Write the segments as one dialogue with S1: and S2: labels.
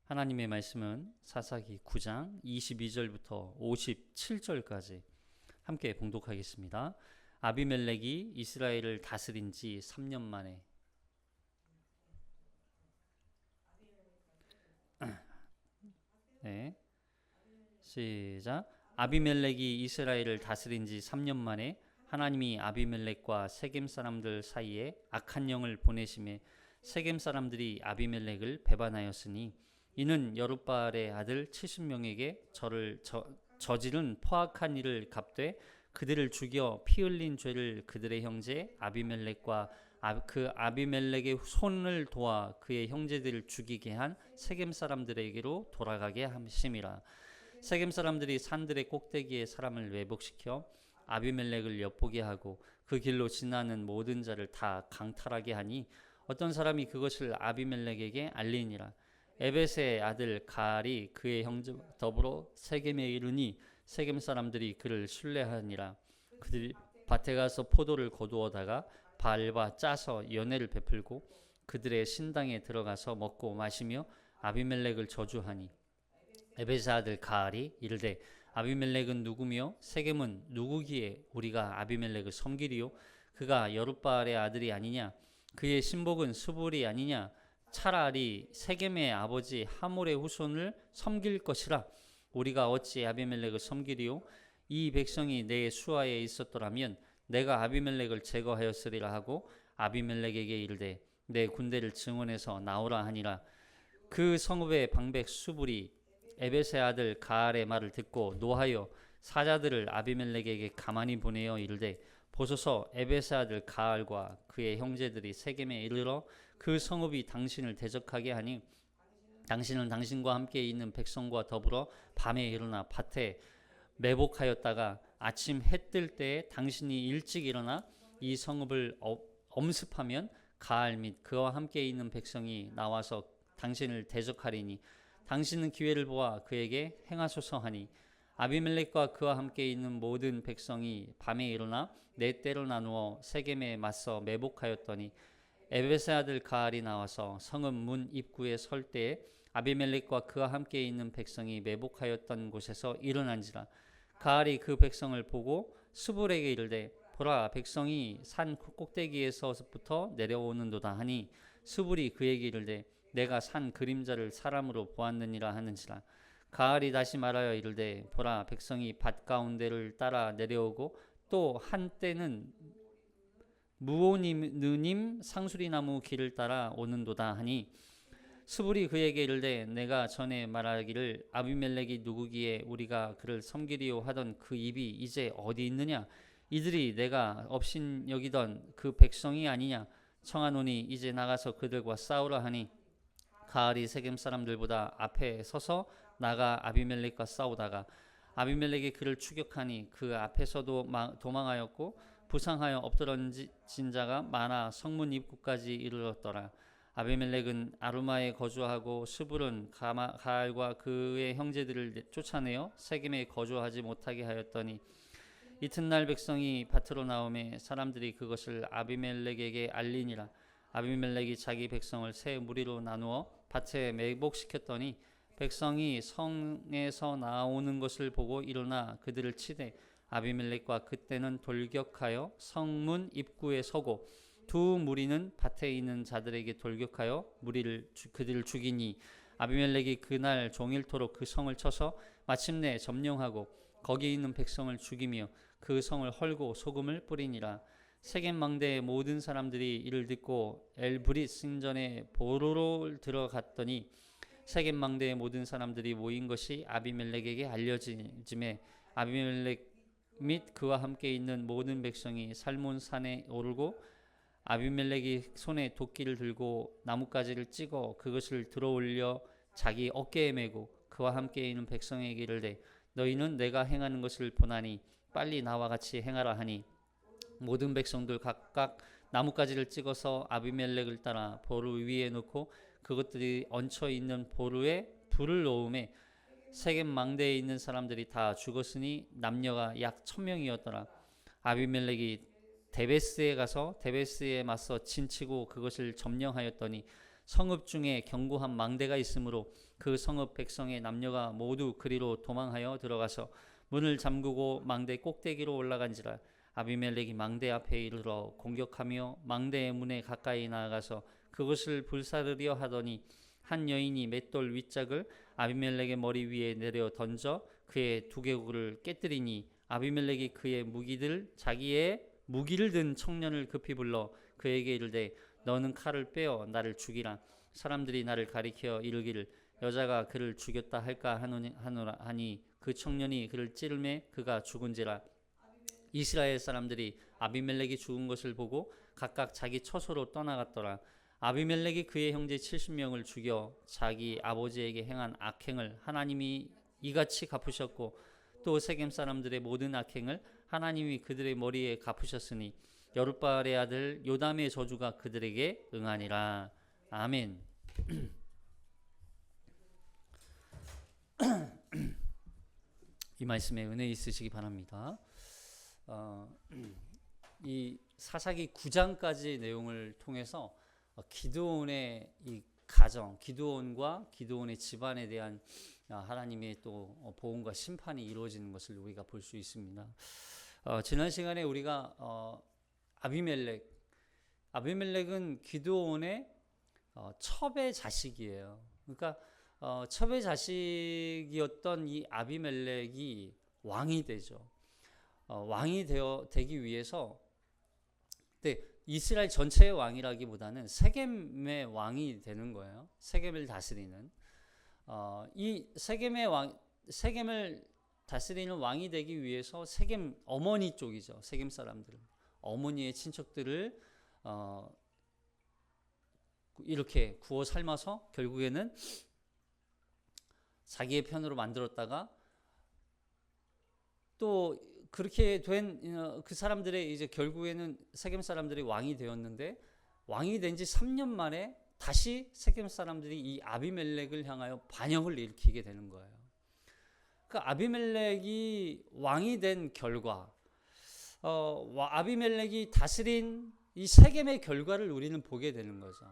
S1: 하나님의 말씀은 사사기 9장 22절부터 57절까지 함께 봉독하겠습니다. 아비멜렉이 이스라엘을 다스린 지 3년 만에. 네, 시작. 아비멜렉이 이스라엘을 다스린 지 3년 만에 하나님이 아비멜렉과 세겜 사람들 사이에 악한 영을 보내심에 세겜 사람들이 아비멜렉을 배반하였으니 이는 여룻바알의 아들 70명에게 저지른 포악한 일을 갚되 그들을 죽여 피 흘린 죄를 그들의 형제 아비멜렉과 그 아비멜렉의 손을 도와 그의 형제들을 죽이게 한 세겜 사람들에게로 돌아가게 하심이라. 세겜 사람들이 산들의 꼭대기에 사람을 매복시켜 아비멜렉을 엿보게 하고 그 길로 지나는 모든 자를 다 강탈하게 하니 어떤 사람이 그것을 아비멜렉에게 알리니라. 에벳의 아들 가알이 그의 형제 더불어 세겜에 이르니 세겜 사람들이 그를 순례하니라. 그들이 밭에 가서 포도를 거두어다가 바알과 짜서 연회를 베풀고 그들의 신당에 들어가서 먹고 마시며 아비멜렉을 저주하니 에벳의 아들 가알이 이르되 아비멜렉은 누구며 세겜은 누구기에 우리가 아비멜렉을 섬기리요? 그가 여룻바알의 아들이 아니냐? 그의 신복은 수불이 아니냐? 차라리 세겜의 아버지 하몰의 후손을 섬길 것이라. 우리가 어찌 아비멜렉을 섬기리요? 이 백성이 내 수하에 있었더라면 내가 아비멜렉을 제거하였으리라 하고 아비멜렉에게 이르되 내 군대를 증원해서 나오라 하니라. 그 성읍의 방백 수불이 에벳의 아들 가알의 말을 듣고 노하여 사자들을 아비멜렉에게 가만히 보내어 이르되 보소서, 에벳의 아들 가알과 그의 형제들이 세겜에 이르러 그 성읍이 당신을 대적하게 하니 당신은 당신과 함께 있는 백성과 더불어 밤에 일어나 밭에 매복하였다가 아침 해 뜰 때에 당신이 일찍 일어나 이 성읍을 엄습하면 가알 및 그와 함께 있는 백성이 나와서 당신을 대적하리니 당신은 기회를 보아 그에게 행하소서 하니 아비멜렉과 그와 함께 있는 모든 백성이 밤에 일어나 네 때로 나누어 세겜에 맞서 매복하였더니 에벳의 아들 가알이 나와서 성읍 문 입구에 설 때에 아비멜렉과 그와 함께 있는 백성이 매복하였던 곳에서 일어난지라. 가알이 그 백성을 보고 수불에게 이르되 보라, 백성이 산 꼭대기에서부터 내려오는도다 하니 수불이 그에게 이르되 내가 산 그림자를 사람으로 보았느니라 하는지라. 가알이 다시 말하여 이르되 보라, 백성이 밭 가운데를 따라 내려오고 또 한때는 무오느님 상수리나무 길을 따라 오는도다 하니 수불이 그에게 이르되 내가 전에 말하기를 아비멜렉이 누구기에 우리가 그를 섬기리요 하던 그 입이 이제 어디 있느냐? 이들이 내가 업신 여기던 그 백성이 아니냐? 청하노니 이제 나가서 그들과 싸우라 하니 가알이 세겜 사람들보다 앞에 서서 나가 아비멜렉과 싸우다가 아비멜렉이 그를 추격하니 그 앞에서도 도망하였고 부상하여 엎드러진 자가 많아 성문 입구까지 이르렀더라. 아비멜렉은 아루마에 거주하고 수불은 가알과 그의 형제들을 쫓아내어 세겜에 거주하지 못하게 하였더니 이튿날 백성이 밭으로 나오매 사람들이 그것을 아비멜렉에게 알리니라. 아비멜렉이 자기 백성을 세 무리로 나누어 밭에 매복시켰더니 백성이 성에서 나오는 것을 보고 일어나 그들을 치되 아비멜렉과 그때는 돌격하여 성문 입구에 서고 두 무리는 밭에 있는 자들에게 돌격하여 그들을 죽이니 아비멜렉이 그날 종일토록 그 성을 쳐서 마침내 점령하고 거기 있는 백성을 죽이며 그 성을 헐고 소금을 뿌리니라. 세겜 망대의 모든 사람들이 이를 듣고 엘브릿 신전에 보로로 들어갔더니 세겜 망대의 모든 사람들이 모인 것이 아비멜렉에게 알려짐에 아비멜렉 및 그와 함께 있는 모든 백성이 살몬 산에 오르고 아비멜렉이 손에 도끼를 들고 나뭇가지를 찍어 그것을 들어올려 자기 어깨에 메고 그와 함께 있는 백성에게 이르되 너희는 내가 행하는 것을 보나니 빨리 나와 같이 행하라 하니 모든 백성들 각각 나뭇가지를 찍어서 아비멜렉을 따라 보루 위에 놓고 그것들이 얹혀 있는 보루에 불을 놓음에 세겜 망대에 있는 사람들이 다 죽었으니 남녀가 약 1000명이었더라. 아비멜렉이 데베스에 가서 데베스에 맞서 진치고 그것을 점령하였더니 성읍 중에 견고한 망대가 있으므로 그 성읍 백성의 남녀가 모두 그리로 도망하여 들어가서 문을 잠그고 망대 꼭대기로 올라간지라. 아비멜렉이 망대 앞에 이르러 공격하며 망대의 문에 가까이 나아가서 그것을 불사르려 하더니 한 여인이 맷돌 윗짝을 아비멜렉의 머리 위에 내려 던져 그의 두개골을 깨뜨리니 아비멜렉이 그의 자기의 무기를 든 청년을 급히 불러 그에게 이르되 너는 칼을 빼어 나를 죽이라. 사람들이 나를 가리켜 이르기를 여자가 그를 죽였다 할까 하노라 하니 그 청년이 그를 찌르매 그가 죽은지라. 이스라엘 사람들이 아비멜렉이 죽은 것을 보고 각각 자기 처소로 떠나갔더라. 아비멜렉이 그의 형제 70명을 죽여 자기 아버지에게 행한 악행을 하나님이 이같이 갚으셨고 또 세겜 사람들의 모든 악행을 하나님이 그들의 머리에 갚으셨으니 여룻바알의 아들 요담의 저주가 그들에게 응하니라. 아멘. 이 말씀에 은혜 있으시기 바랍니다. 이 사사기 9장까지 내용을 통해서 기드온의 이 가정, 기드온과 기드온의 집안에 대한 하나님의 또 보응과 심판이 이루어지는 것을 우리가 볼 수 있습니다. 지난 시간에 우리가 아비멜렉은 기드온의 첩의 자식이에요. 그러니까 첩의 자식이었던 이 아비멜렉이 왕이 되죠. 왕이 되기 위해서 이스라엘 전체의 왕이라기보다는 세겜의 왕이 되는 거예요. 세겜을 다스리는 이 세겜을 다스리는 왕이 되기 위해서 세겜 어머니 쪽이죠. 세겜 사람들은 어머니의 친척들을 이렇게 구워 삶아서 결국에는 자기의 편으로 만들었다가 또 그렇게 된 그 사람들의 이제 결국에는 세겜 사람들이 왕이 되었는데 왕이 된 지 3년 만에 다시 세겜 사람들이 이 아비멜렉을 향하여 반역을 일으키게 되는 거예요. 그 아비멜렉이 왕이 된 결과, 아비멜렉이 다스린 이 세겜의 결과를 우리는 보게 되는 거죠.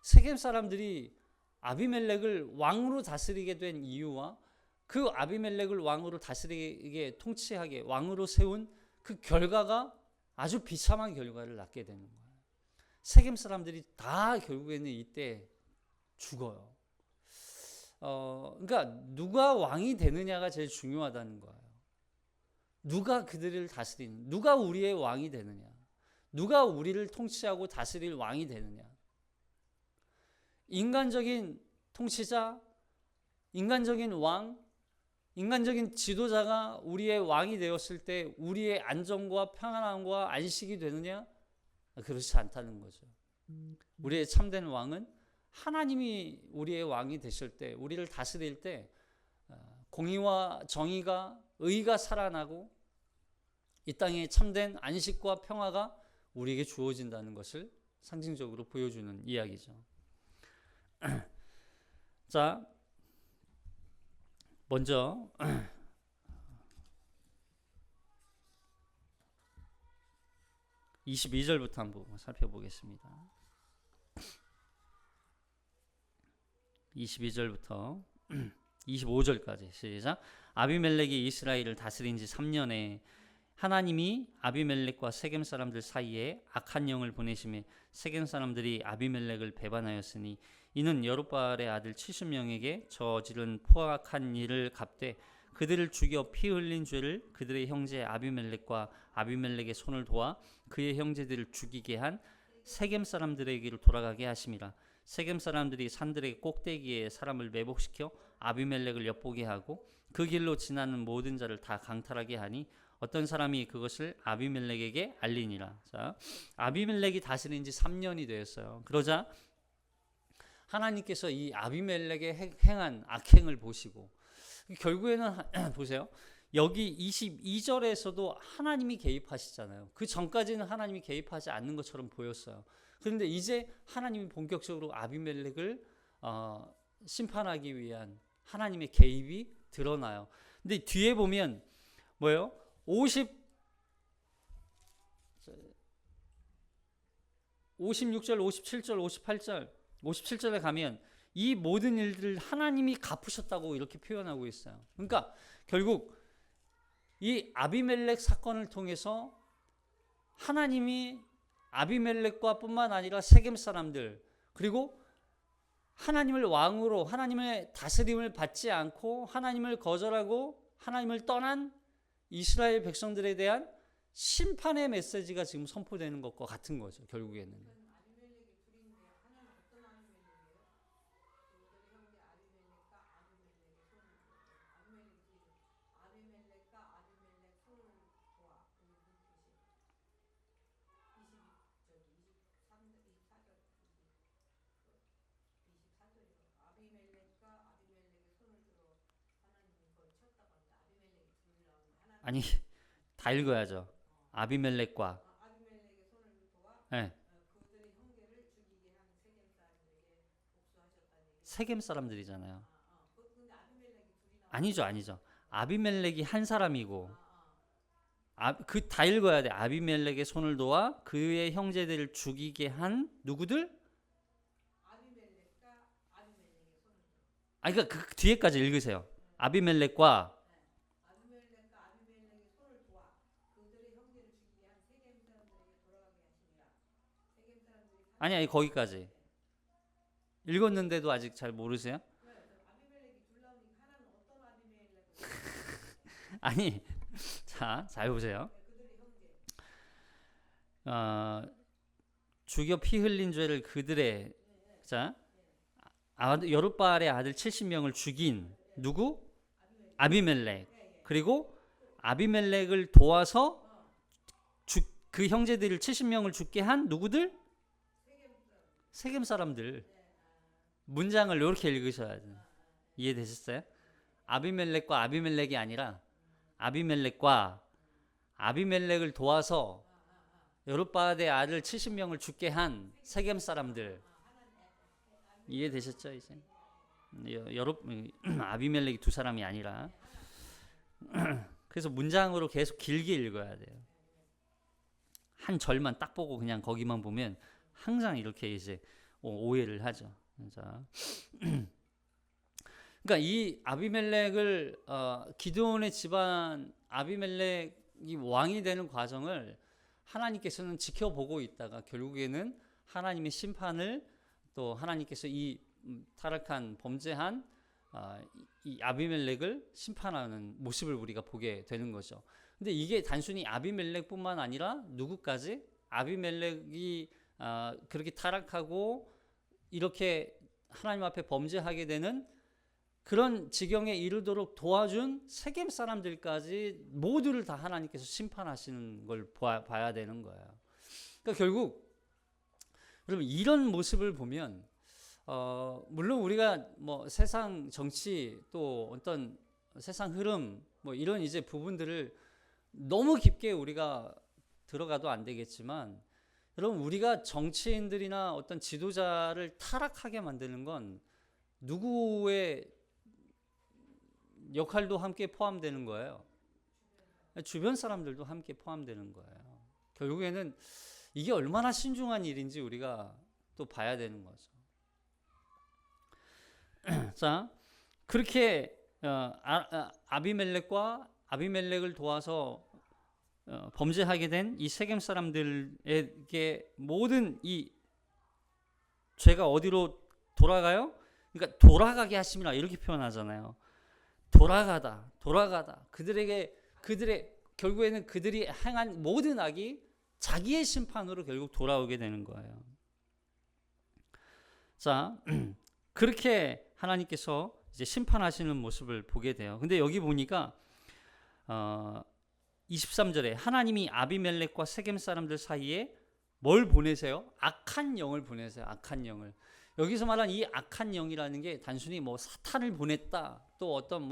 S1: 세겜 사람들이 아비멜렉을 왕으로 다스리게 된 이유와 그 아비멜렉을 왕으로 다스리게 통치하게 왕으로 세운 그 결과가 아주 비참한 결과를 낳게 되는 거예요. 세겜 사람들이 다 결국에는 이때 죽어요. 그러니까 누가 왕이 되느냐가 제일 중요하다는 거예요. 누가 그들을 다스리는, 누가 우리의 왕이 되느냐, 누가 우리를 통치하고 다스릴 왕이 되느냐. 인간적인 통치자, 인간적인 왕, 인간적인 지도자가 우리의 왕이 되었을 때 우리의 안정과 평안함과 안식이 되느냐? 그렇지 않다는 거죠. 우리의 참된 왕은 하나님이 우리의 왕이 되실 때, 우리를 다스릴 때 공의와 정의가, 의가 살아나고 이 땅에 참된 안식과 평화가 우리에게 주어진다는 것을 상징적으로 보여주는 이야기죠. 자, 먼저 22절부터 한번 살펴보겠습니다. 22절부터 25절까지 시작. 아비멜렉이 이스라엘을 다스린 지 3년에 하나님이 아비멜렉과 세겜 사람들 사이에 악한 영을 보내심에 세겜 사람들이 아비멜렉을 배반하였으니 이는 여룻바알의 아들 70명에게 저지른 포악한 일을 갚되 그들을 죽여 피 흘린 죄를 그들의 형제 아비멜렉과 아비멜렉의 손을 도와 그의 형제들을 죽이게 한 세겜 사람들에게로 돌아가게 하심이라. 세겜 사람들이 산들의 꼭대기에 사람을 매복시켜 아비멜렉을 엿보게 하고 그 길로 지나는 모든 자를 다 강탈하게 하니 어떤 사람이 그것을 아비멜렉에게 알리니라. 자, 아비멜렉이 다스린 지 3년이 되었어요. 그러자 하나님께서 이 아비멜렉의 행한 악행을 보시고 결국에는 보세요. 여기 22절에서도 하나님이 개입하시잖아요. 그 전까지는 하나님이 개입하지 않는 것처럼 보였어요. 그런데 이제 하나님이 본격적으로 아비멜렉을 심판하기 위한 하나님의 개입이 드러나요. 근데 뒤에 보면 뭐예요? 56절, 57절, 58절, 57절에 가면 이 모든 일들을 하나님이 갚으셨다고 이렇게 표현하고 있어요. 그러니까 결국 이 아비멜렉 사건을 통해서 하나님이 아비멜렉과 뿐만 아니라 세겜 사람들, 그리고 하나님을 왕으로 하나님의 다스림을 받지 않고 하나님을 거절하고 하나님을 떠난 이스라엘 백성들에 대한 심판의 메시지가 지금 선포되는 것과 같은 거죠. 결국에는. 아니, 다 읽어야죠. 아비멜렉과 네. 세겜 사람들이잖아요. 아니죠, 아니죠. 아비멜렉이 한 사람이고, 그 다 읽어야 돼. 아비멜렉의 손을 도와 그의 형제들을 죽이게 한 누구들? 그러니까 그 뒤에까지 읽으세요. 아비멜렉과 아니 거기까지 읽었는데도 아직 잘 모르세요? 아니 자, 잘 보세요. 죽여 피 흘린 죄를 그들의 자 여룻바알의 아들 70명을 죽인 누구? 아비멜렉. 그리고 아비멜렉을 도와서 그 형제들을 70명을 죽게 한 누구들? 세겜 사람들. 문장을 이렇게 읽으셔야 돼요. 이해되셨어요? 아비멜렉과 아비멜렉이 아니라 아비멜렉과 아비멜렉을 도와서 여룻바알의 아들 70명을 죽게 한 세겜 사람들. 이해되셨죠 이제? 아비멜렉이 두 사람이 아니라. 그래서 문장으로 계속 길게 읽어야 돼요. 한 절만 딱 보고 그냥 거기만 보면 항상 이렇게 이제 오해를 하죠. 자, 그러니까 이 아비멜렉을 기드온의 집안 아비멜렉이 왕이 되는 과정을 하나님께서는 지켜보고 있다가 결국에는 하나님의 심판을 또 하나님께서 이 타락한 범죄한 이 아비멜렉을 심판하는 모습을 우리가 보게 되는 거죠. 근데 이게 단순히 아비멜렉뿐만 아니라 누구까지? 아비멜렉이 그렇게 타락하고 이렇게 하나님 앞에 범죄하게 되는 그런 지경에 이르도록 도와준 세겜 사람들까지 모두를 다 하나님께서 심판하시는 걸 봐야 되는 거예요. 그러니까 결국 여러분 이런 모습을 보면 물론 우리가 뭐 세상 정치 또 어떤 세상 흐름 뭐 이런 이제 부분들을 너무 깊게 우리가 들어가도 안 되겠지만 여러분 우리가 정치인들이나 어떤 지도자를 타락하게 만드는 건 누구의 역할도 함께 포함되는 거예요. 주변 사람들도 함께 포함되는 거예요. 결국에는 이게 얼마나 신중한 일인지 우리가 또 봐야 되는 거죠. 자, 그렇게 아비멜렉과 아비멜렉을 도와서 범죄하게 된 이 세겜 사람들에게 모든 이 죄가 어디로 돌아가요? 그러니까 돌아가게 하심이라 이렇게 표현하잖아요. 돌아가다. 결국에는 그들이 행한 모든 악이 자기의 심판으로 결국 돌아오게 되는 거예요. 자, 그렇게 하나님께서 이제 심판하시는 모습을 보게 돼요. 근데 여기 보니까 23절에 하나님이 아비멜렉과 세겜 사람들 사이에 뭘 보내세요? 악한 영을 보내세요. 악한 영을. 여기서 말한 이 악한 영이라는 게 단순히 뭐 사탄을 보냈다, 또 어떤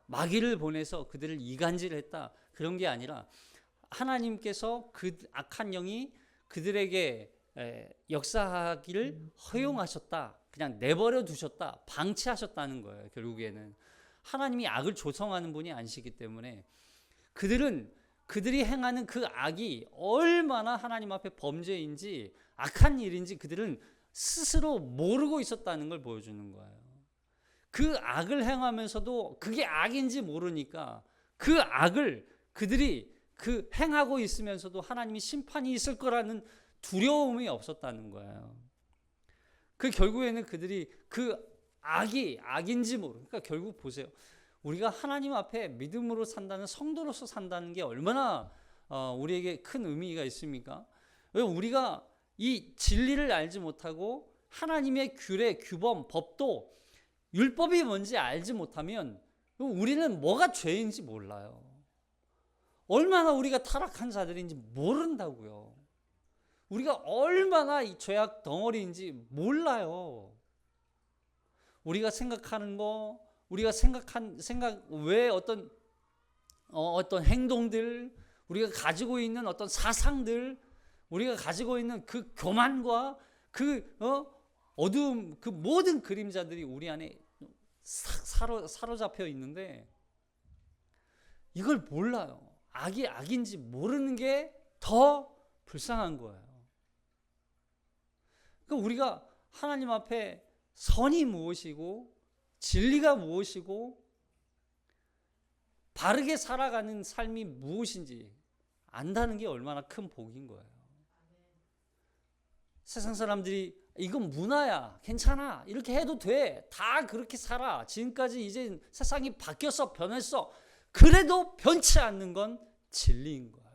S1: 마귀를 보내서 그들을 이간질했다 그런 게 아니라 하나님께서 그 악한 영이 그들에게 역사하기를 허용하셨다, 그냥 내버려 두셨다, 방치하셨다는 거예요. 결국에는 하나님이 악을 조성하는 분이 아니시기 때문에 그들이 행하는 그 악이 얼마나 하나님 앞에 범죄인지 악한 일인지 그들은 스스로 모르고 있었다는 걸 보여주는 거예요. 그 악을 행하면서도 그게 악인지 모르니까 그 악을 그들이 그 행하고 있으면서도 하나님이 심판이 있을 거라는 두려움이 없었다는 거예요. 그 결국에는 그들이 그 악이 악인지 그러니까 결국 보세요. 우리가 하나님 앞에 믿음으로 산다는, 성도로서 산다는 게 얼마나 우리에게 큰 의미가 있습니까? 왜 우리가 이 진리를 알지 못하고 하나님의 규례, 규범, 법도, 율법이 뭔지 알지 못하면 우리는 뭐가 죄인지 몰라요. 얼마나 우리가 타락한 자들인지 모른다고요. 우리가 얼마나 이 죄악 덩어리인지 몰라요. 우리가 생각하는 거, 우리가 왜 어떤 행동들, 우리가 가지고 있는 어떤 사상들, 우리가 가지고 있는 그 교만과 그 어두움, 그 모든 그림자들이 우리 안에 사로잡혀 있는데 이걸 몰라요. 악이 악인지 모르는 게 더 불쌍한 거예요. 그러니까 우리가 하나님 앞에 선이 무엇이고 진리가 무엇이고 바르게 살아가는 삶이 무엇인지 안다는 게 얼마나 큰 복인 거예요. 세상 사람들이 이건 문화야, 괜찮아, 이렇게 해도 돼, 다 그렇게 살아, 지금까지 이제 세상이 바뀌었어, 변했어, 그래도 변치 않는 건 진리인 거예요.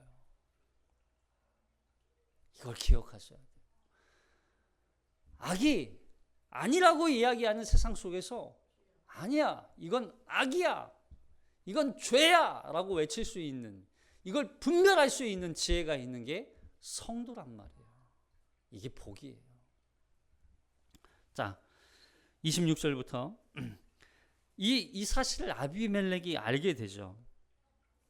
S1: 이걸 기억하셔야 돼요. 악이 아니라고 이야기하는 세상 속에서 아니야, 이건 악이야, 이건 죄야 라고 외칠 수 있는, 이걸 분별할 수 있는 지혜가 있는 게 성도란 말이에요. 이게 복이에요. 자, 26절부터 이 사실을 아비멜렉이 알게 되죠.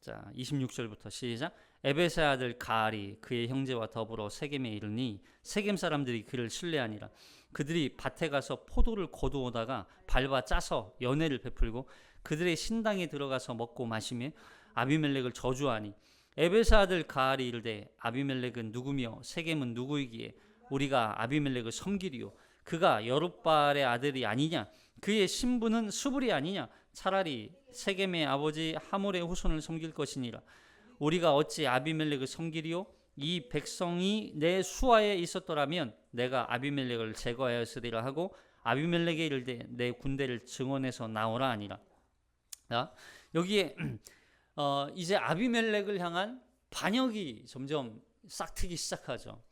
S1: 자, 26절부터 시작. 에베스의 아들 가알이 그의 형제와 더불어 세겜에 이르니 세겜 사람들이 그를 신뢰하니라. 그들이 밭에 가서 포도를 거두어다가 밟아 짜서 연회를 베풀고 그들의 신당에 들어가서 먹고 마시며 아비멜렉을 저주하니 에베스의 아들 가알이 이르되 아비멜렉은 누구며 세겜은 누구이기에 우리가 아비멜렉을 섬기리요. 그가 여룹발의 아들이 아니냐? 그의 신부는 수불이 아니냐? 차라리 세겜의 아버지 하몰의 후손을 섬길 것이니라. 우리가 어찌 아비멜렉을 섬기리요? 이 백성이 내 수하에 있었더라면 내가 아비멜렉을 제거하였으리라 하고 아비멜렉에 이르되 내 군대를 증원해서 나오라 하니라. 여기에 이제 아비멜렉을 향한 반역이 점점 싹트기 시작하죠.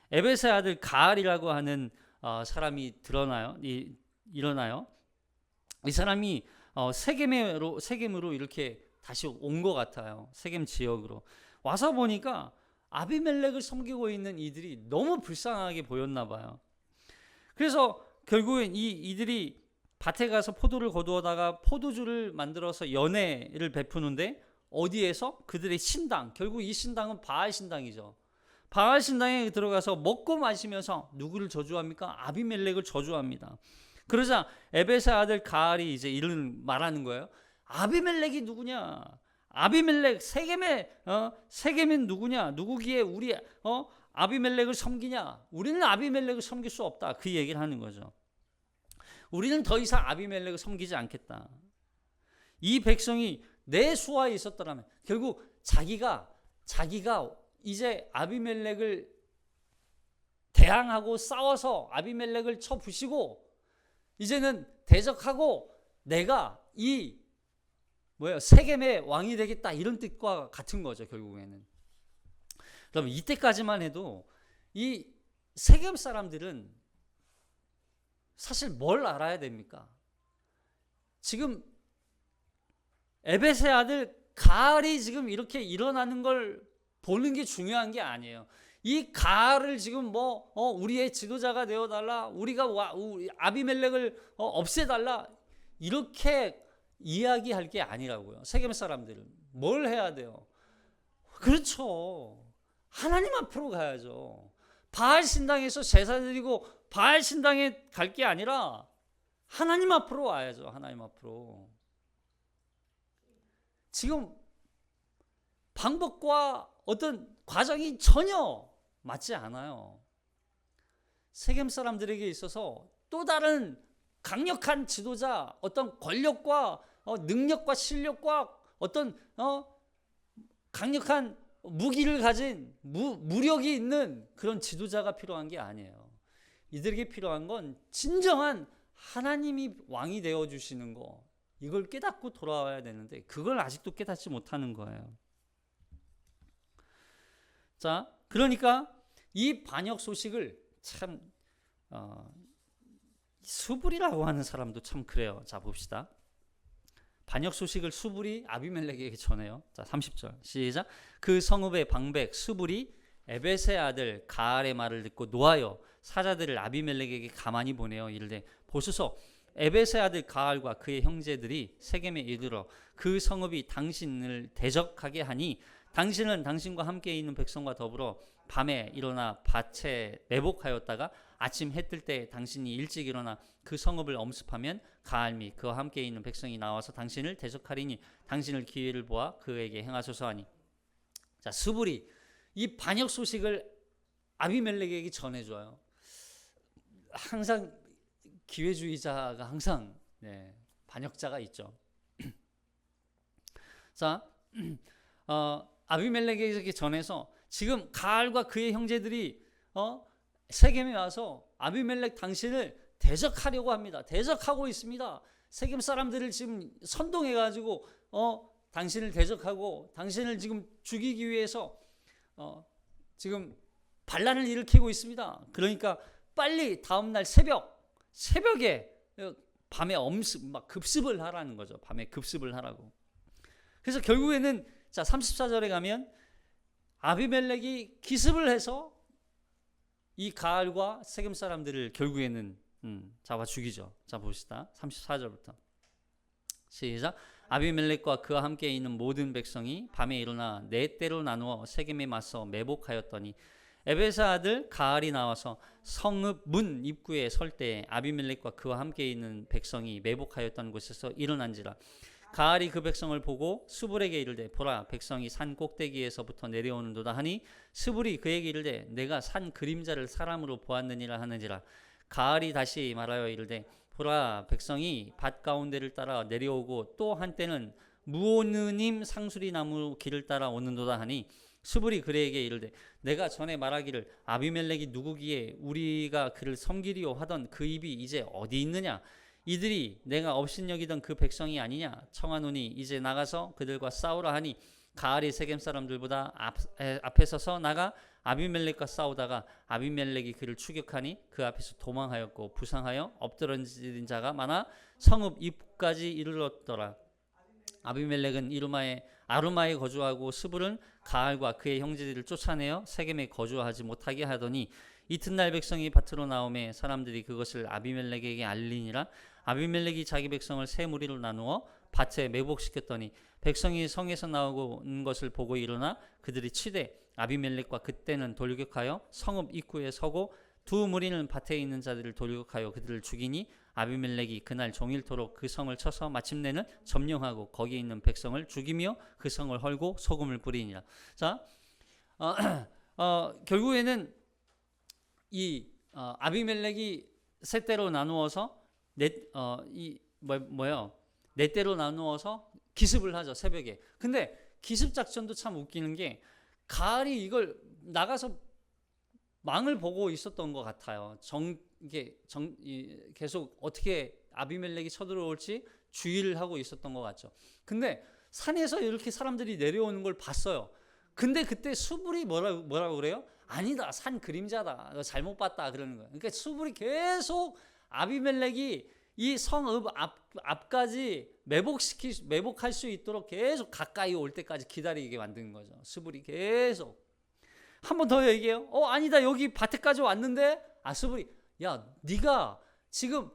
S1: 에베스의 아들 가알이라고 하는 사람이 일어나요. 이 사람이 세겜으로 이렇게 다시 온 것 같아요. 세겜 지역으로 와서 보니까 아비멜렉을 섬기고 있는 이들이 너무 불쌍하게 보였나 봐요. 그래서 결국엔 이들이 밭에 가서 포도를 거두어다가 포도주를 만들어서 연회를 베푸는데 어디에서? 그들의 신당, 결국 이 신당은 바알 신당이죠. 바알 신당에 들어가서 먹고 마시면서 누구를 저주합니까? 아비멜렉을 저주합니다. 그러자 에베스의 아들 가알이 이제 이런 말하는 거예요. 아비멜렉이 누구냐? 아비멜렉 세겜은 누구냐? 누구기에 우리 아비멜렉을 섬기냐? 우리는 아비멜렉을 섬길 수 없다. 그 얘기를 하는 거죠. 우리는 더 이상 아비멜렉을 섬기지 않겠다. 이 백성이 내 수하에 있었더라면 결국 자기가 이제 아비멜렉을 대항하고 싸워서 아비멜렉을 쳐부시고 이제는 대적하고 내가 세겜의 왕이 되겠다, 이런 뜻과 같은 거죠. 결국에는. 그럼 이때까지만 해도 이 세겜 사람들은 사실 뭘 알아야 됩니까? 지금 에베스의 아들 가알이 지금 이렇게 일어나는 걸 보는 게 중요한 게 아니에요. 이 가알을 지금 우리의 지도자가 되어달라, 우리가 아비멜렉을 없애달라, 이렇게 이야기할 게 아니라고요. 세겜 사람들은 뭘 해야 돼요? 그렇죠. 하나님 앞으로 가야죠. 바알 신당에서 제사 드리고 바알 신당에 갈 게 아니라 하나님 앞으로 와야죠. 하나님 앞으로. 지금 방법과 어떤 과정이 전혀 맞지 않아요. 세겜 사람들에게 있어서 또 다른 강력한 지도자, 어떤 권력과 능력과 실력과 어떤 강력한 무기를 가진 무력이 있는 그런 지도자가 필요한 게 아니에요. 이들에게 필요한 건 진정한 하나님이 왕이 되어 주시는 거, 이걸 깨닫고 돌아와야 되는데 그걸 아직도 깨닫지 못하는 거예요. 자, 그러니까 이 반역 소식을 참 수불이라고 하는 사람도 참 그래요. 자, 봅시다. 반역 소식을 수불이 아비멜렉에게 전해요. 자, 30절 시작. 그 성읍의 방백 수불이 에벳의 아들 가알의 말을 듣고 노하여 사자들을 아비멜렉에게 가만히 보내어 이르되 보소서, 에벳의 아들 가알과 그의 형제들이 세겜에 이르러 그 성읍이 당신을 대적하게 하니 당신은 당신과 함께 있는 백성과 더불어 밤에 일어나 밭에 매복하였다가 아침 해 뜰 때 당신이 일찍 일어나 그 성읍을 엄습하면 가알 및 그와 함께 있는 백성이 나와서 당신을 대적하리니 당신을 기회를 보아 그에게 행하소서 하니. 자, 수불이 이 반역 소식을 아비멜렉에게 전해줘요. 항상 기회주의자가 항상 반역자가 있죠. 자, 아비멜렉에게 전해서 지금 가알과 그의 형제들이 세겜에 와서 아비멜렉 당신을 대적하려고 합니다. 대적하고 있습니다. 세겜 사람들을 지금 선동해 가지고 당신을 대적하고 당신을 지금 죽이기 위해서 지금 반란을 일으키고 있습니다. 그러니까 빨리 다음 날 새벽에 밤에 막 급습을 하라는 거죠. 밤에 급습을 하라고. 그래서 결국에는 자, 34절에 가면 아비멜렉이 기습을 해서 이 가알과 세겜 사람들을 결국에는 잡아 죽이죠. 자, 봅시다. 34절부터 시작. 아비멜렉과 그와 함께 있는 모든 백성이 밤에 일어나 네 때로 나누어 세겜에 맞서 매복하였더니 에벳의 아들 가알이 나와서 성읍 문 입구에 설 때 아비멜렉과 그와 함께 있는 백성이 매복하였던 곳에서 일어난지라. 가알이 그 백성을 보고 수불에게 이르되 보라, 백성이 산 꼭대기에서부터 내려오는도다 하니 수불이 그에게 이르되 내가 산 그림자를 사람으로 보았느니라 하는지라. 가알이 다시 말하여 이르되 보라, 백성이 밭 가운데를 따라 내려오고 또 한때는 무오느님 상수리 나무 길을 따라 오는도다 하니 수불이 그에게 이르되 내가 전에 말하기를 아비멜렉이 누구기에 우리가 그를 섬기리오 하던 그 입이 이제 어디 있느냐. 이들이 내가 업신여기던 그 백성이 아니냐. 청하노니 이제 나가서 그들과 싸우라 하니 가알이 세겜 사람들보다 앞에 서서 나가 아비멜렉과 싸우다가 아비멜렉이 그를 추격하니 그 앞에서 도망하였고 부상하여 엎드러진 자가 많아 성읍 입구까지 이르렀더라. 아비멜렉은 아루마에 거주하고 스불은 가알과 그의 형제들을 쫓아내어 세겜에 거주하지 못하게 하더니 이튿날 백성이 밭으로 나오매 사람들이 그것을 아비멜렉에게 알리니라. 아비멜렉이 자기 백성을 세 무리로 나누어 밭에 매복시켰더니 백성이 성에서 나오는 것을 보고 일어나 그들이 치되 아비멜렉과 그때는 돌격하여 성읍 입구에 서고 두 무리는 밭에 있는 자들을 돌격하여 그들을 죽이니 아비멜렉이 그날 종일토록 그 성을 쳐서 마침내는 점령하고 거기에 있는 백성을 죽이며 그 성을 헐고 소금을 뿌리니라. 자, 결국에는 이 아비멜렉이 세 때로 나누어서 네 때로 나누어서 기습을 하죠, 새벽에. 근데 기습 작전도 참 웃기는 게 가알이 이걸 나가서 망을 보고 있었던 것 같아요. 계속 어떻게 아비멜렉이 쳐들어올지 주의를 하고 있었던 것 같죠. 근데 산에서 이렇게 사람들이 내려오는 걸 봤어요. 근데 그때 수불이 뭐라고 그래요? 아니다, 산 그림자다, 너 잘못 봤다 그러는 거예요. 그러니까 수불이 계속 아비멜렉이 이 성읍 앞까지 매복할 수 있도록 계속 가까이 올 때까지 기다리게 만드는 거죠. 수불이 계속. 한 번 더 얘기해요. 아니다, 여기 밭에까지 왔는데. 수불이, 야, 네가 지금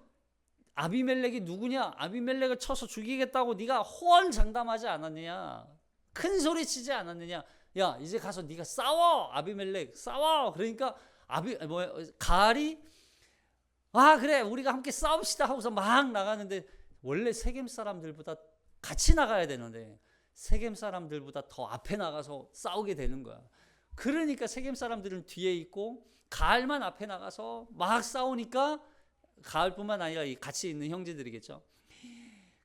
S1: 아비멜렉이 누구냐? 아비멜렉을 쳐서 죽이겠다고 네가 호언장담하지 않았느냐? 큰 소리 치지 않았느냐? 야, 이제 가서 네가 싸워. 아비멜렉 싸워. 그러니까 가알이 그래, 우리가 함께 싸웁시다 하고서 막 나가는데 원래 세겜 사람들보다 같이 나가야 되는데 세겜 사람들보다 더 앞에 나가서 싸우게 되는 거야. 그러니까 세겜 사람들은 뒤에 있고 가을만 앞에 나가서 막 싸우니까, 가을뿐만 아니라 이 같이 있는 형제들이겠죠.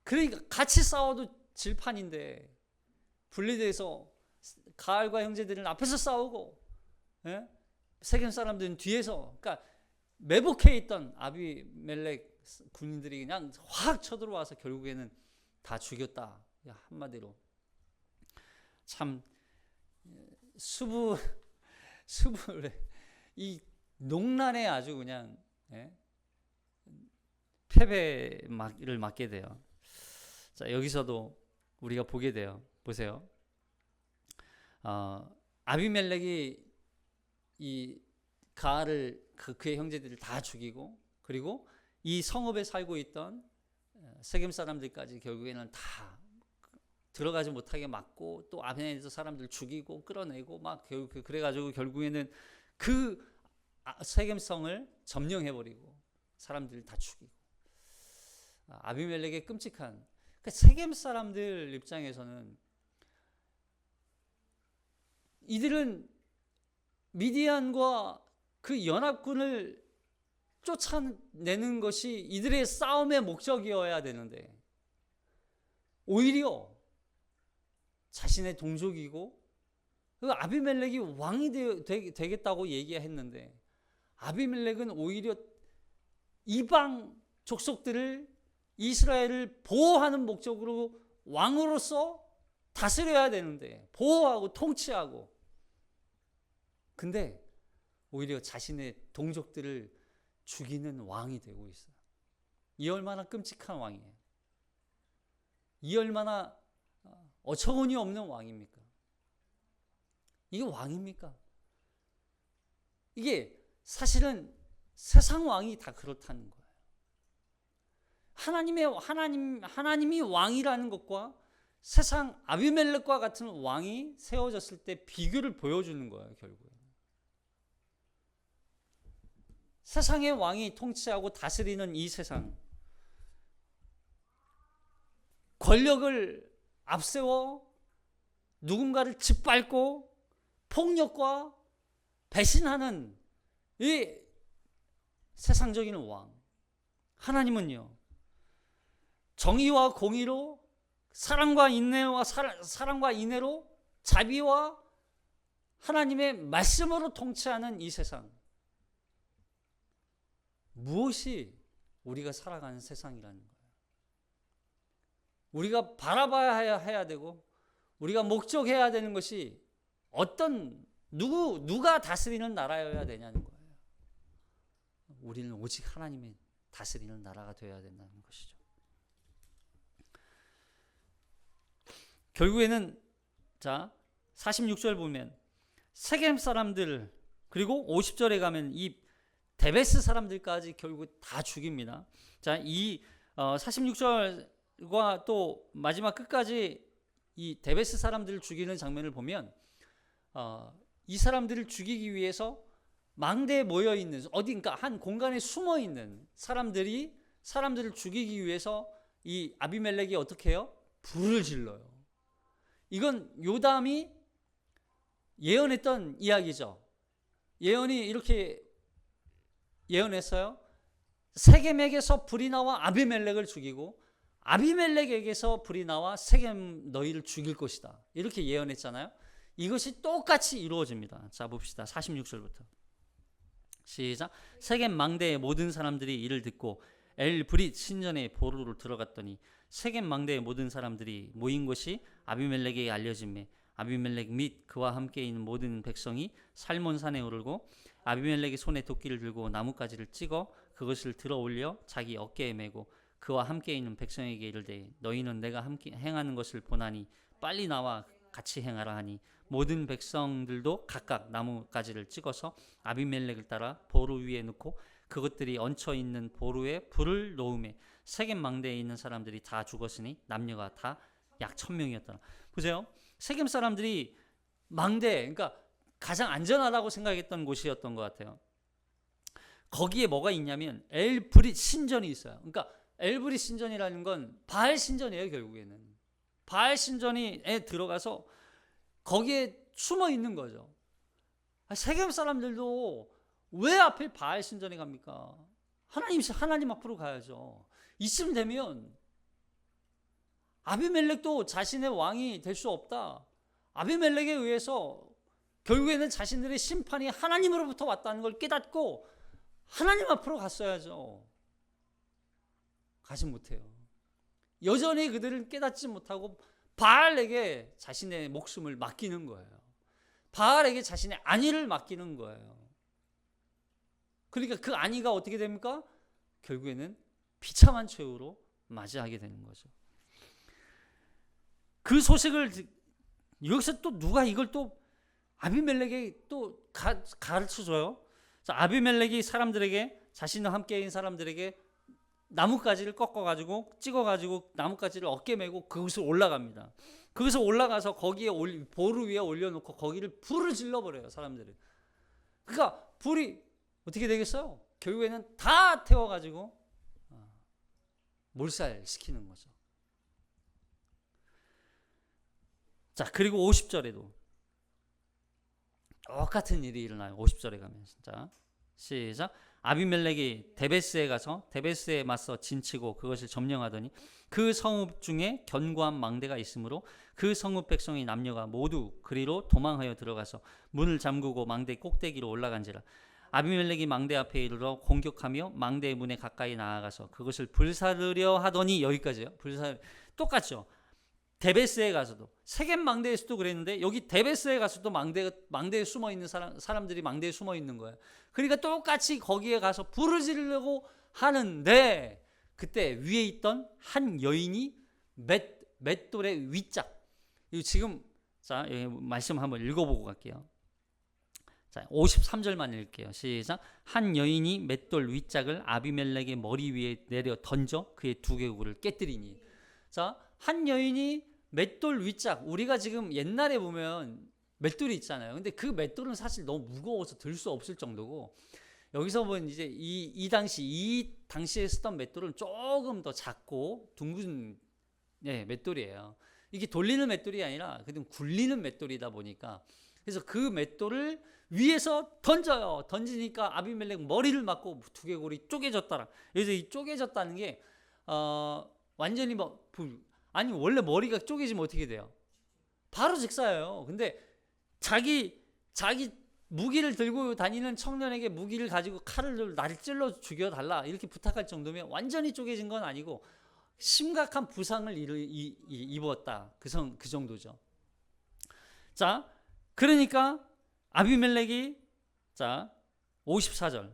S1: 그러니까 같이 싸워도 질판인데 분리돼서 가을과 형제들은 앞에서 싸우고, 예? 세겜 사람들은 뒤에서, 그러니까 매복해 있던 아비멜렉 군인들이 그냥 확 쳐들어와서 결국에는 다 죽였다. 한마디로 참 수불 이 농난에 아주 그냥, 예? 패배를 맞게 돼요. 자, 여기서도 우리가 보게 돼요. 보세요. 아비멜렉이 이 가알을 그의 형제들을 다 죽이고, 그리고 이 성읍에 살고 있던 세겜 사람들까지 결국에는 다 들어가지 못하게 막고, 또 아벤에서 사람들 죽이고 끌어내고 막 그래가지고 결국에는 그 세겜 성을 점령해버리고 사람들을 다 죽이고. 아비멜렉의 끔찍한, 그러니까 세겜 사람들 입장에서는 이들은 미디안과 그 연합군을 쫓아내는 것이 이들의 싸움의 목적이어야 되는데, 오히려 자신의 동족이고 아비멜렉이 왕이 되겠다고 얘기했는데, 아비멜렉은 오히려 이방 족속들을, 이스라엘을 보호하는 목적으로 왕으로서 다스려야 되는데, 보호하고 통치하고, 근데 오히려 자신의 동족들을 죽이는 왕이 되고 있어요. 이 얼마나 끔찍한 왕이에요. 이 얼마나 어처구니 없는 왕입니까? 이게 왕입니까? 이게 사실은 세상 왕이 다 그렇다는 거예요. 하나님이 왕이라는 것과 세상 아비멜렉과 같은 왕이 세워졌을 때 비교를 보여주는 거예요, 결국에. 세상의 왕이 통치하고 다스리는 이 세상, 권력을 앞세워 누군가를 짓밟고 폭력과 배신하는 이 세상적인 왕, 하나님은요, 정의와 공의로, 사랑과 인내로, 자비와 하나님의 말씀으로 통치하는 이 세상, 무엇이 우리가 살아가는 세상이라는 거예요. 우리가 바라봐야 해야 되고, 우리가 목적해야 되는 것이 누가 다스리는 나라여야 되냐는 거예요. 우리는 오직 하나님의 다스리는 나라가 되어야 된다는 것이죠. 결국에는, 자, 46절 보면 세겜 사람들, 그리고 50절에 가면 이 데베스 사람들까지 결국 다 죽입니다. 자, 이 46절과 또 마지막 끝까지 이 데베스 사람들을 죽이는 장면을 보면, 이 사람들을 죽이기 위해서 망대에 모여 있는, 어딘가 한 공간에 숨어 있는 사람들을 죽이기 위해서 이 아비멜렉이 어떻게 해요? 불을 질러요. 이건 요담이 예언했던 이야기죠. 예언이 이렇게 예언했어요. 세겜에게서 불이 나와 아비멜렉을 죽이고, 아비멜렉에게서 불이 나와 세겜 너희를 죽일 것이다. 이렇게 예언했잖아요. 이것이 똑같이 이루어집니다. 자, 봅시다. 46절부터 시작. 세겜 망대의 모든 사람들이 이를 듣고 엘브릿 신전의 보루로 들어갔더니 세겜 망대의 모든 사람들이 모인 것이 아비멜렉에게 알려짐에 아비멜렉 및 그와 함께 있는 모든 백성이 살몬산에 오르고, 아비멜렉이 손에 도끼를 들고 나뭇가지를 찍어 그것을 들어 올려 자기 어깨에 메고 그와 함께 있는 백성에게 이르되, 너희는 내가 함께 행하는 것을 보나니 빨리 나와 같이 행하라 하니, 모든 백성들도 각각 나뭇가지를 찍어서 아비멜렉을 따라 보루 위에 놓고 그것들이 얹혀 있는 보루에 불을 놓음에 세겜 망대에 있는 사람들이 다 죽었으니 남녀가 다 약 1000명이었더라. 보세요. 세겜 사람들이 망대, 그러니까 가장 안전하다고 생각했던 곳이었던 것 같아요. 거기에 뭐가 있냐면 엘브릿 신전이 있어요. 그러니까 엘브릿 신전이라는 건 바알 신전이에요. 결국에는 바알 신전에 들어가서 거기에 숨어 있는 거죠. 세겜 사람들도 왜 하필 바알 신전에 갑니까? 하나님 앞으로 가야죠. 이쯤 되면 아비멜렉도 자신의 왕이 될 수 없다. 아비멜렉에 의해서 결국에는 자신들의 심판이 하나님으로부터 왔다는 걸 깨닫고 하나님 앞으로 갔어야죠. 가지 못해요. 여전히 그들은 깨닫지 못하고 바알에게 자신의 목숨을 맡기는 거예요. 바알에게 자신의 안위를 맡기는 거예요. 그러니까 그 안위가 어떻게 됩니까? 결국에는 비참한 최후로 맞이하게 되는 거죠. 그 소식을 여기서 또 누가 이걸 또 아비멜렉에게 또 가르쳐줘요. 아비멜렉이 사람들에게, 자신과 함께 있는 사람들에게 나뭇가지를 꺾어가지고 찍어가지고 나뭇가지를 어깨 메고 그곳으로 올라갑니다. 거기서 올라가서 거기에 보루 위에 올려놓고 거기를 불을 질러버려요, 사람들이. 그러니까 불이 어떻게 되겠어요? 결국에는 다 태워가지고 몰살시키는 거죠. 자, 그리고 50절에도 똑같은 일이 일어나요. 50절에 가면 진짜 시작. 아비멜렉이 데베스에 가서 데베스에 맞서 진치고 그것을 점령하더니 그 성읍 중에 견고한 망대가 있으므로 그 성읍 백성의 남녀가 모두 그리로 도망하여 들어가서 문을 잠그고 망대 꼭대기로 올라간지라. 아비멜렉이 망대 앞에 이르러 공격하며 망대의 문에 가까이 나아가서 그것을 불사르려 하더니, 여기까지요. 똑같죠. 데베스에 가서도, 세겜 망대에서도 그랬는데 여기 데베스에 가서도 망대에 숨어 있는 사람들이 망대에 숨어 있는 거예요. 그러니까 똑같이 거기에 가서 불을 지르려고 하는데 그때 위에 있던 한 여인이 맷돌의 윗짝, 지금 자, 여기 말씀 한번 읽어보고 갈게요. 자, 53절만 읽을게요. 시작. 한 여인이 맷돌 윗짝을 아비멜렉의 머리 위에 내려 던져 그의 두개골을 깨뜨리니. 자, 한 여인이 맷돌 윗짝, 우리가 지금 옛날에 보면 맷돌이 있잖아요. 근데 그 맷돌은 사실 너무 무거워서 들 수 없을 정도고, 여기서 보면 이제 이 당시에 쓰던 맷돌은 조금 더 작고 둥근 맷돌이에요. 이게 돌리는 맷돌이 아니라 그냥 굴리는 맷돌이다 보니까, 그래서 그 맷돌을 위에서 던져요. 던지니까 아비멜렉 머리를 맞고 두개골이 쪼개졌더라. 그래서 이 쪼개졌다는 게 완전히 아니 원래 머리가 쪼개지면 어떻게 돼요? 바로 즉사예요. 근데 자기 무기를 들고 다니는 청년에게 무기를 가지고 칼을 나를 찔러 죽여달라 이렇게 부탁할 정도면 완전히 쪼개진 건 아니고 심각한 부상을 입었다. 그 정도죠. 자, 그러니까 아비멜렉이, 자 54절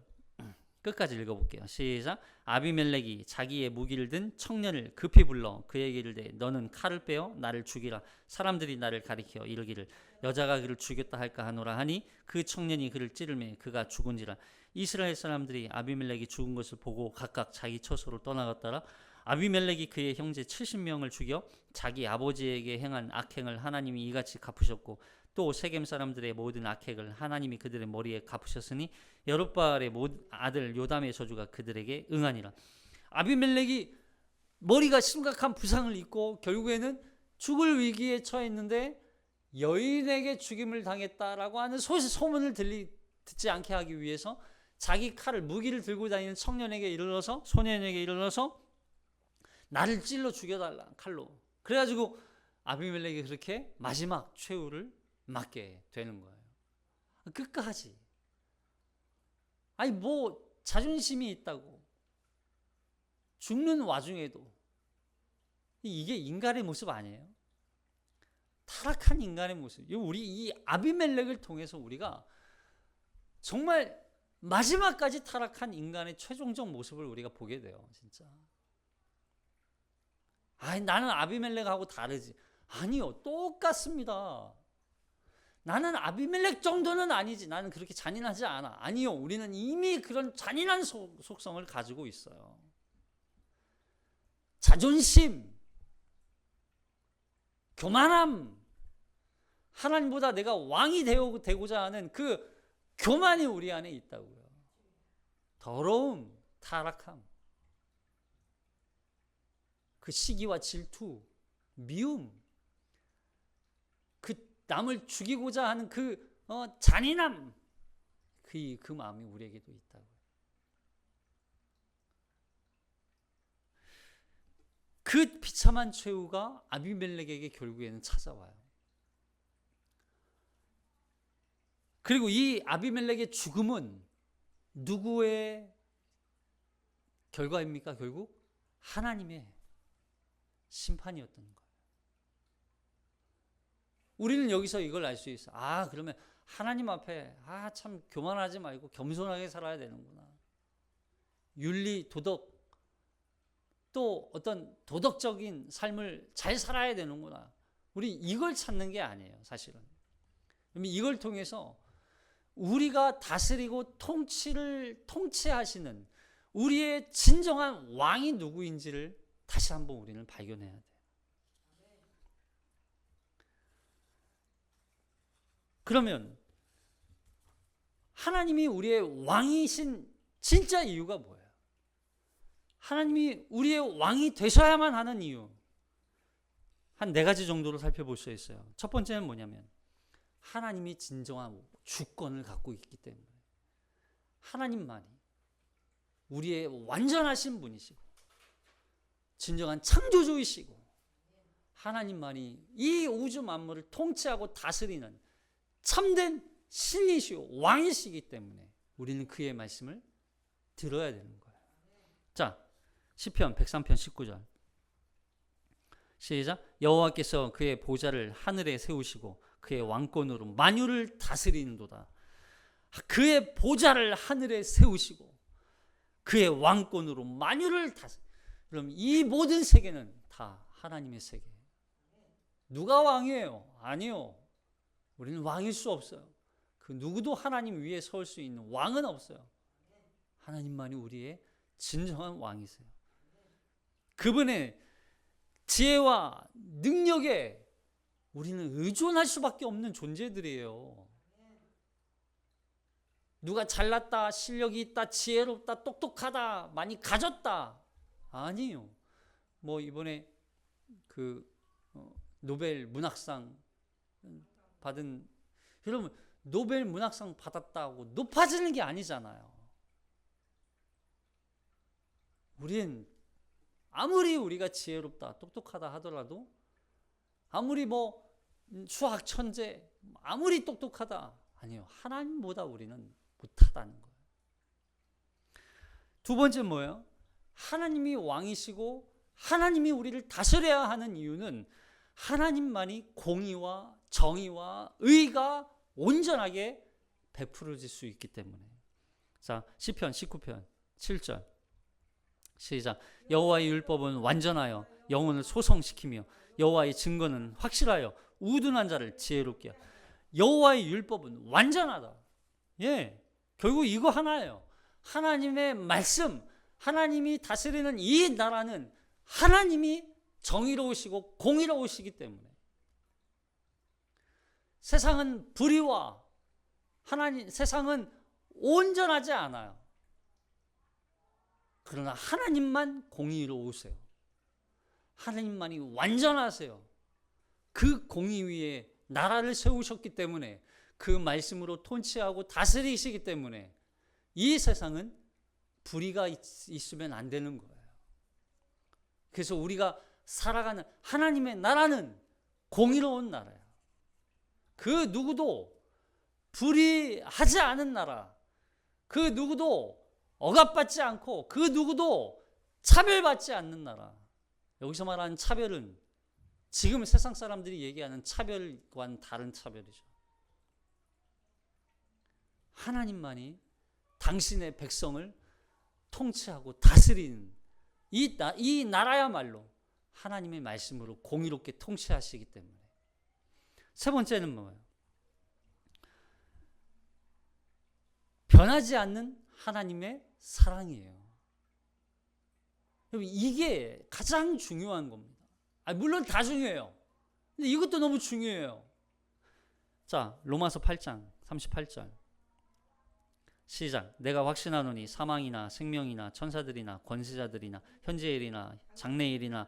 S1: 끝까지 읽어볼게요. 시작. 아비멜렉이 자기의 무기를 든 청년을 급히 불러 그에게 이르되 너는 칼을 빼어 나를 죽이라. 사람들이 나를 가리켜 이르기를 여자가 그를 죽였다 할까 하노라 하니 그 청년이 그를 찌르매 그가 죽은지라. 이스라엘 사람들이 아비멜렉이 죽은 것을 보고 각각 자기 처소로 떠나갔더라. 아비멜렉이 그의 형제 70명을 죽여 자기 아버지에게 행한 악행을 하나님이 이같이 갚으셨고 또 세겜 사람들의 모든 악행을 하나님이 그들의 머리에 갚으셨으니 여룻바알의 아들 요담의 저주가 그들에게 응하니라. 아비멜렉이 머리가 심각한 부상을 입고 결국에는 죽을 위기에 처했는데 여인에게 죽임을 당했다라고 하는 소문을 듣지 않게 하기 위해서 자기 무기를 들고 다니는 소년에게 이르러서 나를 찔러 죽여달라 칼로. 그래가지고 아비멜렉이 그렇게 마지막 최후를 맞게 되는 거예요. 끝까지. 아니 뭐 자존심이 있다고 죽는 와중에도 이게 인간의 모습 아니에요? 타락한 인간의 모습. 우리 이 아비멜렉을 통해서 우리가 정말 마지막까지 타락한 인간의 최종적 모습을 우리가 보게 돼요. 진짜. 아니 나는 아비멜렉하고 다르지. 아니요, 똑같습니다. 나는 아비멜렉 정도는 아니지. 나는 그렇게 잔인하지 않아. 아니요, 우리는 이미 그런 잔인한 속성을 가지고 있어요. 자존심, 교만함, 하나님보다 내가 왕이 되고자 하는 그 교만이 우리 안에 있다고요. 더러움, 타락함, 그 시기와 질투, 미움, 그 남을 죽이고자 하는 그 잔인함, 그 마음이 우리에게도 있다고. 그 비참한 최후가 아비멜렉에게 결국에는 찾아와요. 그리고 이 아비멜렉의 죽음은 누구의 결과입니까? 결국 하나님의 심판이었던 거예요. 우리는 여기서 이걸 알 수 있어. 그러면 하나님 앞에 참 교만하지 말고 겸손하게 살아야 되는구나. 윤리, 도덕, 또 어떤 도덕적인 삶을 잘 살아야 되는구나. 우리 이걸 찾는 게 아니에요, 사실은. 이걸 통해서 우리가 다스리고 통치하시는 우리의 진정한 왕이 누구인지를 다시 한번 우리는 발견해야 돼요. 그러면 하나님이 우리의 왕이신 진짜 이유가 뭐예요? 하나님이 우리의 왕이 되셔야만 하는 이유, 한 4가지 정도로 살펴볼 수 있어요. 첫 번째는 뭐냐면 하나님이 진정한 주권을 갖고 있기 때문에, 하나님만이 우리의 완전하신 분이시고 진정한 창조주이시고 하나님만이 이 우주 만물을 통치하고 다스리는 참된 신이시오 왕이시기 때문에 우리는 그의 말씀을 들어야 되는 거예요. 자, 시편 103편 19절 시작. 여호와께서 그의 보좌를 하늘에 세우시고 그의 왕권으로 만유를 다스리는도다. 그의 보좌를 하늘에 세우시고 그의 왕권으로 만유를 다스리. 그럼 이 모든 세계는 다 하나님의 세계예요. 누가 왕이에요? 아니요. 우리는 왕일 수 없어요. 그 누구도 하나님 위에 설 수 있는 왕은 없어요. 하나님만이 우리의 진정한 왕이세요. 그분의 지혜와 능력에 우리는 의존할 수밖에 없는 존재들이에요. 누가 잘났다, 실력이 있다, 지혜롭다, 똑똑하다, 많이 가졌다. 아니요. 이번에 노벨 문학상 받은, 여러분, 노벨 문학상 받았다고 높아지는 게 아니잖아요. 우린 아무리 우리가 지혜롭다, 똑똑하다 하더라도, 아무리 수학 천재, 아무리 똑똑하다, 아니요. 하나님보다 우리는 못하다는 거예요. 두 번째 뭐예요? 하나님이 왕이시고 하나님이 우리를 다스려야 하는 이유는 하나님만이 공의와 정의와 의가 온전하게 베풀어질 수 있기 때문에. 자, 시편 19편 7절 시작. 여호와의 율법은 완전하여 영혼을 소성시키며 여호와의 증거는 확실하여 우둔한 자를 지혜롭게 하여. 여호와의 율법은 완전하다. 결국 이거 하나예요. 하나님의 말씀, 하나님이 다스리는 이 나라는 하나님이 정의로우시고 공의로우시기 때문에. 세상은 불의와 세상은 온전하지 않아요. 그러나 하나님만 공의로우세요. 하나님만이 완전하세요. 그 공의 위에 나라를 세우셨기 때문에, 그 말씀으로 통치하고 다스리시기 때문에 이 세상은 불의가 있으면 안 되는 거예요. 그래서 우리가 살아가는 하나님의 나라는 공의로운 나라예요. 그 누구도 불의하지 않은 나라, 그 누구도 억압받지 않고 그 누구도 차별받지 않는 나라. 여기서 말하는 차별은 지금 세상 사람들이 얘기하는 차별과는 다른 차별이죠. 하나님만이 당신의 백성을 통치하고 다스리는 이 나라야말로 하나님의 말씀으로 공의롭게 통치하시기 때문에. 세 번째는 뭐예요? 변하지 않는 하나님의 사랑이에요. 이게 가장 중요한 겁니다. 물론 다 중요해요. 근데 이것도 너무 중요해요. 자, 로마서 8장 38절 시작. 내가 확신하노니 사망이나 생명이나 천사들이나 권세자들이나 현재의 일이나 장래의 일이나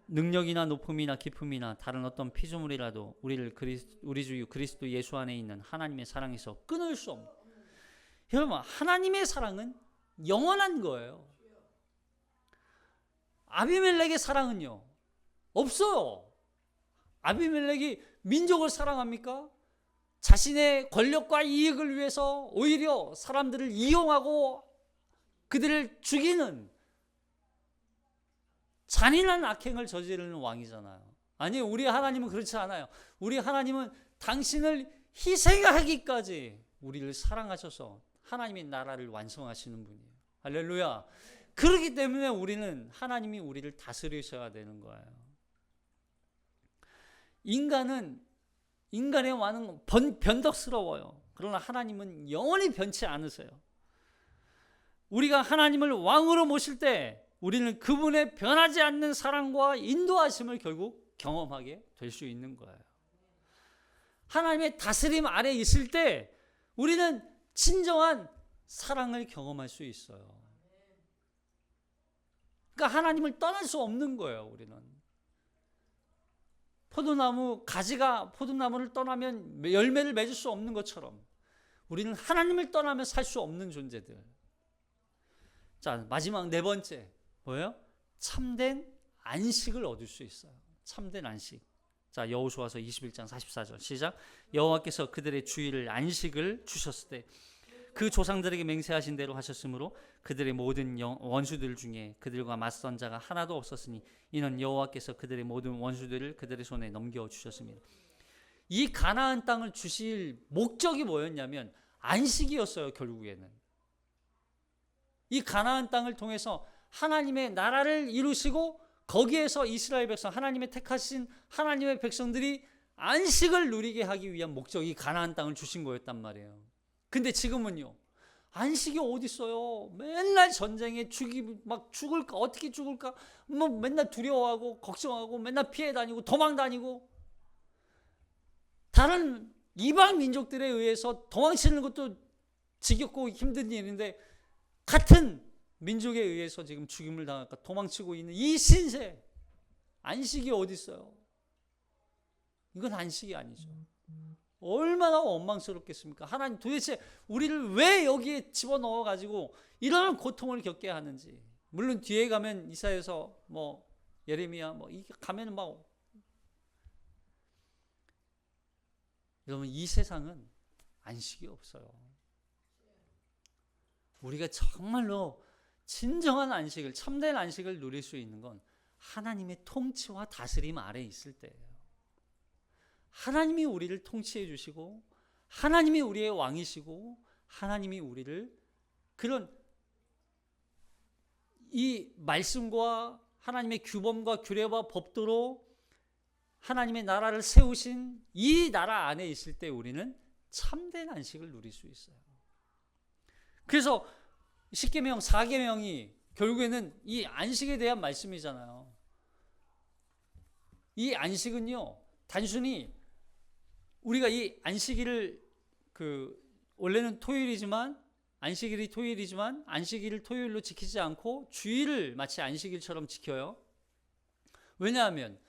S1: 능력이나 높음이나 깊음이나 다른 어떤 피조물이라도 우리 주 그리스도 예수 안에 있는 하나님의 사랑에서 끊을 수 없는. 여러분, 하나님의 사랑은 영원한 거예요. 아비멜렉의 사랑은요, 없어요. 아비멜렉이 민족을 사랑합니까? 자신의 권력과 이익을 위해서 오히려 사람들을 이용하고 그들을 죽이는 잔인한 악행을 저지르는 왕이잖아요. 아니, 우리 하나님은 그렇지 않아요. 우리 하나님은 당신을 희생하기까지 우리를 사랑하셔서 하나님의 나라를 완성하시는 분이에요. 할렐루야. 그렇기 때문에 우리는 하나님이 우리를 다스리셔야 되는 거예요. 인간의 왕은 변덕스러워요. 그러나 하나님은 영원히 변치 않으세요. 우리가 하나님을 왕으로 모실 때 우리는 그분의 변하지 않는 사랑과 인도하심을 결국 경험하게 될 수 있는 거예요. 하나님의 다스림 아래 있을 때 우리는 진정한 사랑을 경험할 수 있어요. 그러니까 하나님을 떠날 수 없는 거예요. 우리는 가지가 포도나무를 떠나면 열매를 맺을 수 없는 것처럼 우리는 하나님을 떠나면 살 수 없는 존재들. 자, 마지막 네 번째 뭐예요? 참된 안식을 얻을 수 있어요. 참된 안식. 자, 여호수아서 21장 44절 시작. 여호와께서 그들의 주일을 안식을 주셨을 때 그 조상들에게 맹세하신 대로 하셨으므로 그들의 모든 원수들 중에 그들과 맞선 자가 하나도 없었으니 이는 여호와께서 그들의 모든 원수들을 그들의 손에 넘겨주셨습니다. 이 가나안 땅을 주실 목적이 뭐였냐면 안식이었어요. 결국에는 이 가나안 땅을 통해서 하나님의 나라를 이루시고 거기에서 이스라엘 백성, 하나님의 택하신 하나님의 백성들이 안식을 누리게 하기 위한 목적이 가나안 땅을 주신 거였단 말이에요. 근데 지금은요, 안식이 어디 있어요? 맨날 전쟁에 막 죽을까, 어떻게 죽을까, 뭐 맨날 두려워하고 걱정하고 맨날 피해 다니고 도망 다니고 다른 이방 민족들에 의해서 도망치는 것도 지겹고 힘든 일인데 같은 민족에 의해서 지금 죽임을 당할까 도망치고 있는 이 신세, 안식이 어디 있어요? 이건 안식이 아니죠. 얼마나 원망스럽겠습니까? 하나님 도대체 우리를 왜 여기에 집어넣어 가지고 이런 고통을 겪게 하는지. 물론 뒤에 가면 이사야서 뭐 예레미야 뭐 이게 가면은 막 여러분, 이 세상은 안식이 없어요. 우리가 정말로 진정한 안식을, 참된 안식을 누릴 수 있는 건 하나님의 통치와 다스림 아래 있을 때예요. 하나님이 우리를 통치해 주시고 하나님이 우리의 왕이시고 하나님이 우리를 그런 이 말씀과 하나님의 규범과 규례와 법도로 하나님의 나라를 세우신 이 나라 안에 있을 때 우리는 참된 안식을 누릴 수 있어요. 그래서 10계명, 4계명이 결국에는 이 안식에 대한 말씀이잖아요. 이 안식은요, 단순히 우리가 이 안식일을 원래는 토요일이지만 안식일을 토요일로 지키지 않고 주일을 마치 안식일처럼 지켜요. 왜냐하면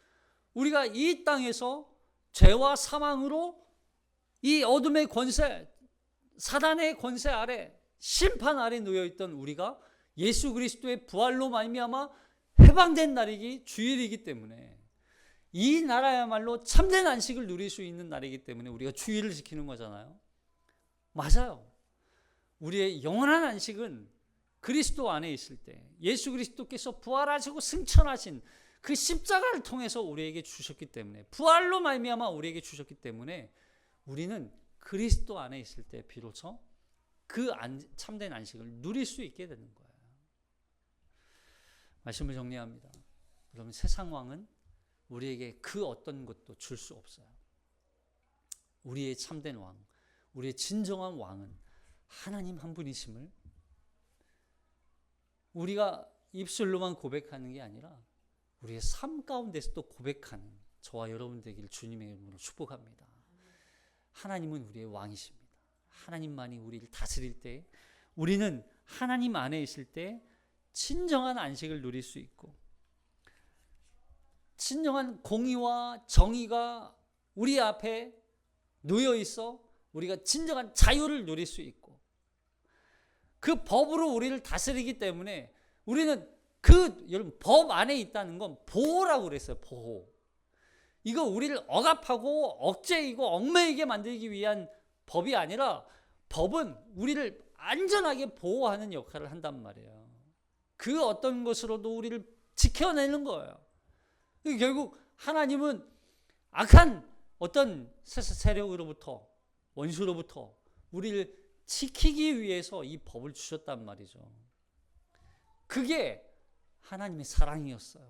S1: 우리가 이 땅에서 죄와 사망으로 이 어둠의 권세, 사단의 권세 아래, 심판 아래 놓여있던 우리가 예수 그리스도의 부활로 말미암아 해방된 날이기 주일이기 때문에 이 나라야말로 참된 안식을 누릴 수 있는 날이기 때문에 우리가 주일을 지키는 거잖아요. 맞아요. 우리의 영원한 안식은 그리스도 안에 있을 때 예수 그리스도께서 부활하시고 승천하신 그 십자가를 통해서 우리에게 주셨기 때문에, 부활로 말미암아 우리에게 주셨기 때문에 우리는 그리스도 안에 있을 때 비로소 그 참된 안식을 누릴 수 있게 되는 거예요. 말씀을 정리합니다. 여러분, 세상 왕은 우리에게 그 어떤 것도 줄 수 없어요. 우리의 참된 왕, 우리의 진정한 왕은 하나님 한 분이심을 우리가 입술로만 고백하는 게 아니라 우리의 삶 가운데서도 고백하는 저와 여러분 되기를 주님의 이름으로 축복합니다. 하나님은 우리의 왕이십니다. 하나님만이 우리를 다스릴 때 우리는 하나님 안에 있을 때 진정한 안식을 누릴 수 있고 진정한 공의와 정의가 우리 앞에 놓여 있어 우리가 진정한 자유를 누릴 수 있고 그 법으로 우리를 다스리기 때문에 우리는 여러분 법 안에 있다는 건 보호라고 그랬어요. 보호. 이거 우리를 억압하고 억제이고 얽매이게 만들기 위한 법이 아니라 법은 우리를 안전하게 보호하는 역할을 한단 말이에요. 그 어떤 것으로도 우리를 지켜내는 거예요. 결국 하나님은 악한 어떤 세력으로부터, 원수로부터 우리를 지키기 위해서 이 법을 주셨단 말이죠. 그게 하나님의 사랑이었어요.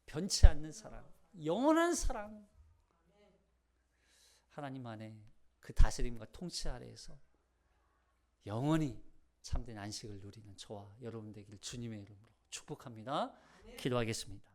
S1: 변치 않는 사랑, 영원한 사랑. 하나님 안에 그 다스림과 통치 아래에서 영원히 참된 안식을 누리는 저와 여러분 되기를 주님의 이름으로 축복합니다. 기도하겠습니다.